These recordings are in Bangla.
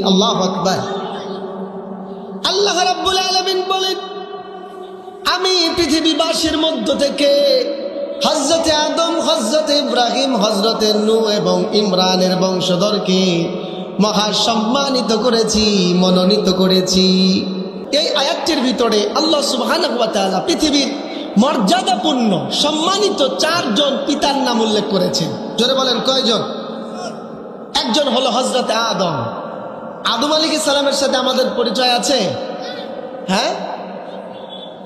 আল্লাহু আকবার। আল্লাহ রাব্বুল আলামিন বলেন, আমি পৃথিবীবাসীর মধ্য থেকে হযরতে আদম, হযরতে ইব্রাহিম, হযরতে নূহ এবং ইমরানের বংশধরকে মহা সম্মানিত করেছি, মনোনীত করেছি। এই আয়াতটির ভিতরে আল্লাহ সুবহানাহু ওয়া তাআলা পৃথিবীর মর্যাদাপূর্ণ সম্মানিত 4 জন পিতার নাম উল্লেখ করেছেন। জোরে বলেন কয়জন? একজন হলো হযরতে আদম। আদম আলাইহিস সালামের সাথে আমাদের পরিচয় আছে? হ্যাঁ,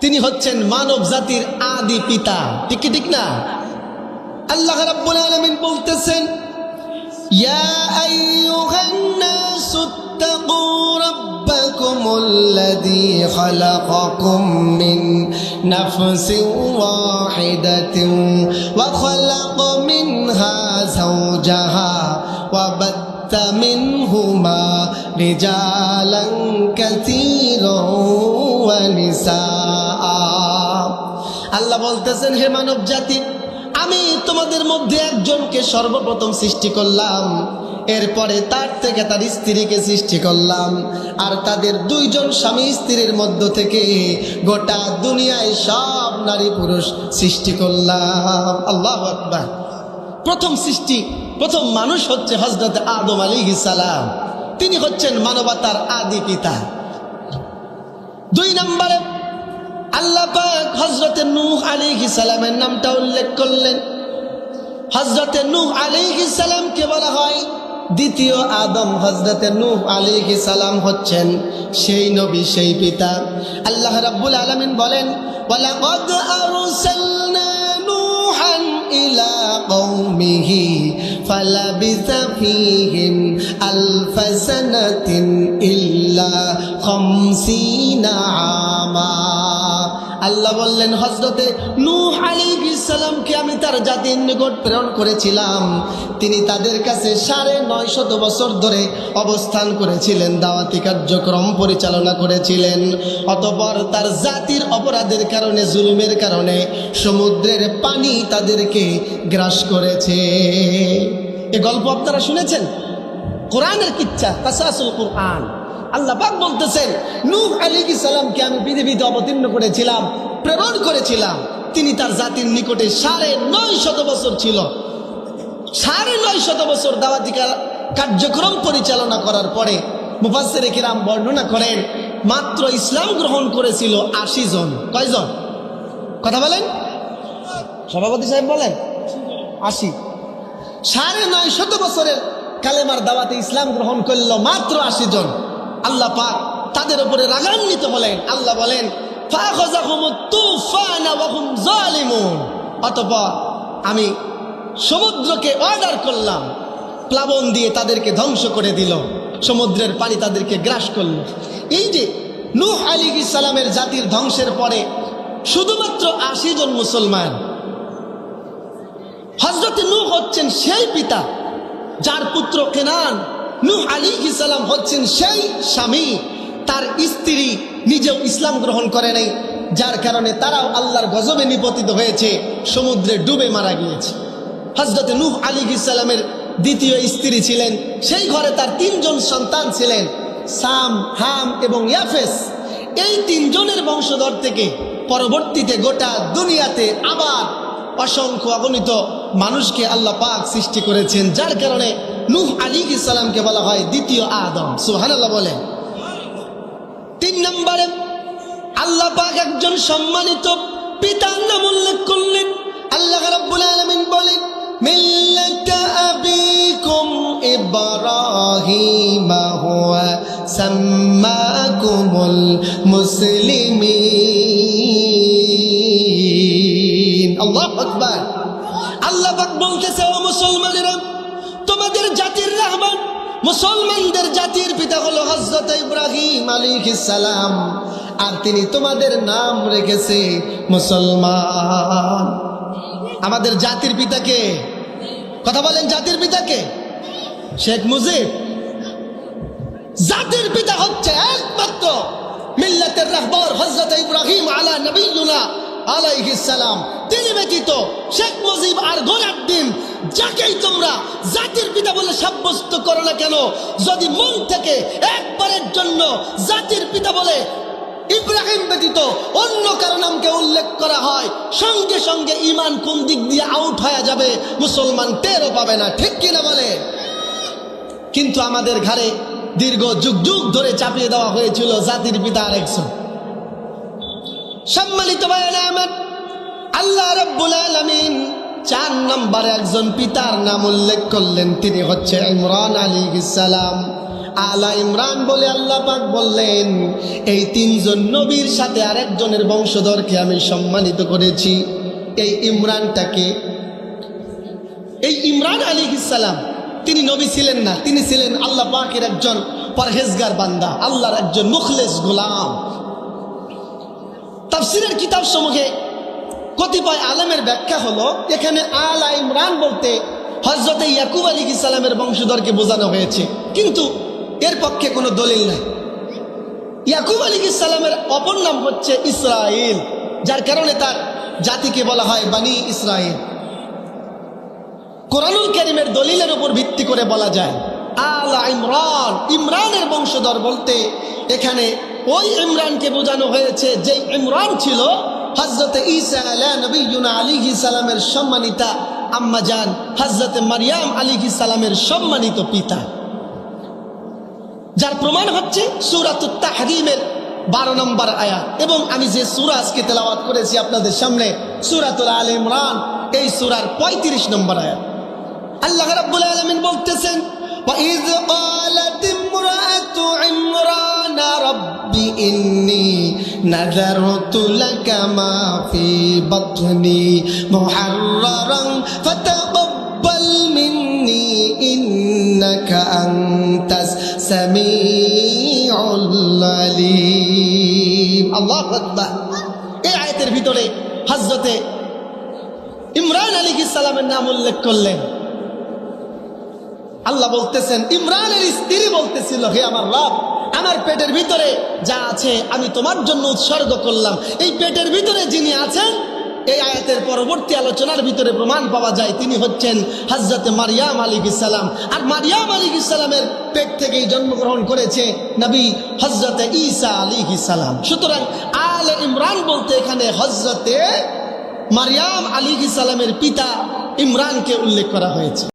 তিনি হচ্ছেন মানব জাতির আদি পিতা। ঠিক কি ঠিক না? আল্লাহ রাব্বুল আলামিন বলতেছেন, ইয়া আইয়ুহান নাসুত্তাকু রাব্বাকুমুল্লাযী খালাকাকুম মিন নাফসিন ওয়াহিদাতিন ওয়া খালাকা মিনহা যাওজাহা ওয়া বাত্তা মিনহুমা রিজালান কাসীরান ওয়া নিসাআ। আল্লাহ বলতেছেন, হে মানব জাতি, আমি তোমাদের মধ্যে একজনকে সর্বপ্রথম সৃষ্টি করলাম, এরপরে তার থেকে তার স্ত্রীকে সৃষ্টি করলাম, আর তাদের 2 জন স্বামী স্ত্রীর মধ্য থেকে গোটা দুনিয়ায় সব নারী পুরুষ সৃষ্টি করলাম। আল্লাহু আকবার। প্রথম সৃষ্টি, প্রথম মানুষ হচ্ছে হযরত আদম আলাইহিস সালাম। তিনি হচ্ছেন মানবতার আদি পিতা। 2 নম্বরে আল্লাহ পাক হযরত নূহ আলাইহিস সালামের নামটা উল্লেখ করলেন। হযরত নূহ আলাইহিস সালামকে বলা হয় দ্বিতীয় আদম। হযরত নূহ আলাইহিস সালাম হচ্ছেন সেই নবী, সেই পিতা। আল্লাহ রাব্বুল আলামিন বলেন, ওয়ালাকাদ আরসালনা নূহান ইলা কওমিহি ফালাবিসা ফীহিম আলফা সানাতিন ইল্লা 50 আমা। আল্লাহ বললেন, হযরতে নূহ আলাইহিস সালামকে আমি তার জাতির নিকট প্রেরণ করেছিলাম। তিনি তাদের কাছে 950 বছর ধরে অবস্থান করেছিলেন, দাওয়াতি কার্যক্রম পরিচালনা করেছিলেন। অতঃপর তার জাতির অপরাধের কারণে, জুলুমের কারণে সমুদ্রের পানি তাদেরকে গ্রাস করেছে। এই গল্প আপনারা শুনেছেন? কোরআনের কিচ্ছা, কাসাসুল কোরআন। আল্লাহ পাক বলতেছেন, নূহ আলাইহিস সালামকে আমি পৃথিবীতে অবতীর্ণ করেছিলাম, প্রেরণ করেছিলাম। তিনি তার জাতির নিকটে 950 বছর ছিল। 950 বছর দাওয়াতি কার্যক্রম পরিচালনা করার পরে মুফাসসিরে কিরাম বর্ণনা করেন, মাত্র ইসলাম গ্রহণ করেছিল 80 জন। কয়জন? কথা বলেন, সভাপতি সাহেব বলেন। 80। 950 বছরের কালেমার দাওয়াতে ইসলাম গ্রহণ করল মাত্র 80 জন। আল্লাহ পাক তাদের উপরে রাগান্বিত হলেন। আল্লাহ বলেন, ফাখাযাহুমুত তুফান ওয়া হুম যালিমুন। অতঃপর আমি সমুদ্রকে অর্ডার করলাম, প্লাবন দিয়ে তাদেরকে ধ্বংস করে দিল, সমুদ্রের পানি তাদেরকে গ্রাস করল। এই যে নূহ আলাইহিস সালামের জাতির ধ্বংসের পরে শুধুমাত্র 80 জন মুসলমান। হযরত নূহ হচ্ছেন সেই পিতা যার পুত্র কেনান। নূহ আলাইহিস সালাম হচ্ছেন সেই স্বামী, তার স্ত্রী নিজেও ইসলাম গ্রহণ করে নাই, যার কারণে তারাও আল্লাহর গজবে নিপতিত হয়েছে, সমুদ্রে ডুবে মারা গিয়েছে। হযরত নূহ আলাইহিস সালামের দ্বিতীয় স্ত্রী ছিলেন, সেই ঘরে তার 3 জন সন্তান ছিলেন, সাম, হাম এবং ইয়াফেস। এই 3 জনের বংশধর থেকে পরবর্তীতে গোটা দুনিয়াতে আবার অসংখ্য অগণিত মানুষকে আল্লাহ পাক সৃষ্টি করেছেন, যার কারণে নূহ আলাইহিস সালামকে বলা হয় দ্বিতীয় আদম। সুবহানাল্লাহ বলেন। 3 নম্বরে আল্লাহ পাক একজন সম্মানিত পিতার নাম উল্লেখ করলেন। আল্লাহ রাব্বুল আলামিন বলেন, মিল্লাতা আবিকুম ইব্রাহিম হুয়া সাম্মাকুমুল মুসলিমিন। আল্লাহু আকবার। আল্লাহ পাক বলতেছে, ও মুসলমানেরা, তোমাদের জাতির রহমান, মুসলমানদের জাতির পিতা হলো হযরত ইব্রাহিম আলাইহিস সালাম, আর তিনি তোমাদের নাম রেখেছে মুসলমান। আমাদের জাতির পিতাকে, কথা বলেন, জাতির পিতাকে? শেখ মুজিব। জাতির পিতা হচ্ছে একমাত্র মিল্লাতের রাহবার হযরত ইব্রাহিম আলা নবিয়্যিনা আলাইহিস সালাম, তিনি ব্যতীত শেখ মুজিব আর গোলাপদ্দিন যাকেই তোমরা জাতির পিতা বলে সাব্যস্ত করো না কেন, যদি মন থেকে একবারের জন্য জাতির পিতা বলে ইব্রাহিম ব্যতীত অন্য কারো নামকে উল্লেখ করা হয়, সঙ্গে সঙ্গে ঈমান কোন দিক দিয়ে আউট হয়ে যাবে মুসলমান টেরও পাবে না। ঠিক কিনা বলে? কিন্তু আমাদের ঘরে দীর্ঘ যুগ যুগ ধরে চাপিয়ে দেওয়া হয়েছিল জাতির পিতা আরেকজন। সম্মানিত ভাইয়েরা আমার, আল্লাহ রাব্বুল আলামিন 4 নম্বরে একজন পিতার নাম উল্লেখ করলেন, তিনি হচ্ছে ইমরান আলাইহিস সালাম। আলা ইমরান বলে আল্লাহ পাক বললেন, এই 3 জন নবীর সাথে আরেকজনের বংশধরকে আমি সম্মানিত করেছি। এই ইমরানটাকে, এই ইমরান আলাইহিস সালাম তিনি নবী ছিলেন না, তিনি ছিলেন আল্লাহ পাকের একজন পরহেজগার বান্দা, আল্লাহর একজন মুখলেস গোলাম। তাফসীরের কিতাব সমূহে কতিপয় আলেমের ব্যাখ্যা হলো, এখানে আলা ইমরান বলতে হযরত ইয়াকুব আলাইহিস সালামের বংশধরকে বোঝানো হয়েছে, কিন্তু এর পক্ষে কোনো দলিল নাই। ইয়াকুব আলাইহিস সালামের অপর নাম হচ্ছে ইসরাইল, যার কারণে তার জাতিকে বলা হয় বানি ইসরাইল। কোরআনুল কারীমের দলিলের উপর ভিত্তি করে বলা যায় আলা ইমরান, ইমরানের বংশধর বলতে এখানে ওই ইমরানকে বোঝানো হয়েছে যে ইমরান ছিল হযরত ঈসা আলাইহিস সালামের সম্মানিতা আম্মা জান হযরত মারইয়াম আলাইহিস সালামের সম্মানিত পিতা। যার প্রমাণ হচ্ছে সূরাতুত তাহরীমের 12 নম্বর আয়াত, এবং আমি যে সূরা আজকে তেলাওয়াত করেছি আপনাদের সামনে, সূরাতুল আলে ইমরান, এই সূরার 35 নম্বর আয়াত। আল্লাহ রাব্বুল আলামিন বলতেছেন, وَإِذْ قَالَتِ امْرَأَتُ عِمْرَانَ رَبِّ إِنِّي نَذَرْتُ لَكَ مَا فِي بَطْنِي مُحَرَّرًا فَتَقَبَّلْ مِنِّي إِنَّكَ أَنْتَ السَّمِيعُ الْعَلِيمُ। আল্লাহু আকবার। এই আয়াতের ভিতরে হযরত ইমরান আলাইহিস সালামের নাম উল্লেখ করলেন। আল্লাহ বলতেছেন, ইমরানের স্ত্রী বলতেছিল, হে আমার রব, আমার পেটের ভিতরে যা আছে আমি তোমার জন্য উৎসর্গ করলাম। এই পেটের ভিতরে যিনি আছেন, এই আয়াতের পরবর্তী আলোচনার ভিতরে প্রমাণ পাওয়া যায় তিনি হচ্ছেন হযরত মারইয়াম আলাইহিস সালাম। আর মারইয়াম আলাইহিস সালামের পেট থেকেই জন্মগ্রহণ করেছে নবী হযরত ঈসা আলাইহিস সালাম। সুতরাং আলে ইমরান বলতে এখানে হযরত মারইয়াম আলাইহিস সালামের পিতা ইমরানকে উল্লেখ করা হয়েছে।